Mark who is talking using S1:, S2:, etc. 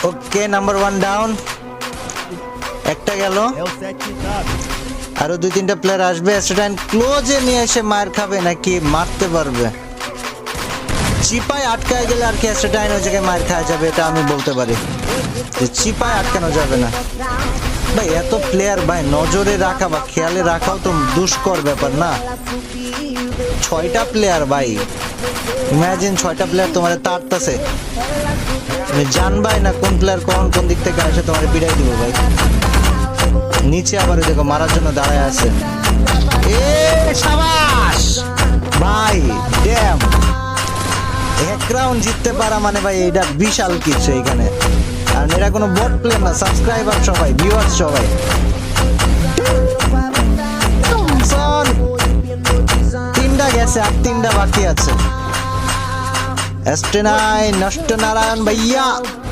S1: okay number 1 down একটা গেল আরো দুই তিনটা প্লেয়ার আসবে স্ট্যান্ড ক্লোজে নিয়ে এসে মার খাবে নাকি মারতে পারবে চিপায় আটকায় গেলে আর কি স্ট্যান্ড ওই জায়গায় মার খাওয়া যাবে এটা আমি বলতে পারি যে চিপায় আটকানো যাবে না ভাই এত প্লেয়ার ভাই নজরে রাখা বা খেয়ালে রাখাও তো দুষ্কর ব্যাপার না 6টা প্লেয়ার ভাই ইমাজিন 6টা প্লেয়ার তোমার তাড়তাছে তুমি জানবাই না কোন প্লেয়ার কোন দিক থেকে আসে তোমার পিড়াই দিব ভাই নিচে আবার দেখো মারার জন্য দাঁড়ায় আছে এ শাবাশ ভাই ড্যাম এক রাউন্ড জিততে পারা মানে ভাই এটা বিশাল কিছু এখানে আর এটা কোনো বট প্লে না সাবস্ক্রাইবার সবাই ভিউয়ার্স সবাই তিনটা গেছে আর তিনটা বাকি আছে এস্টেনাই নষ্ট নারায়ণ ভাইয়া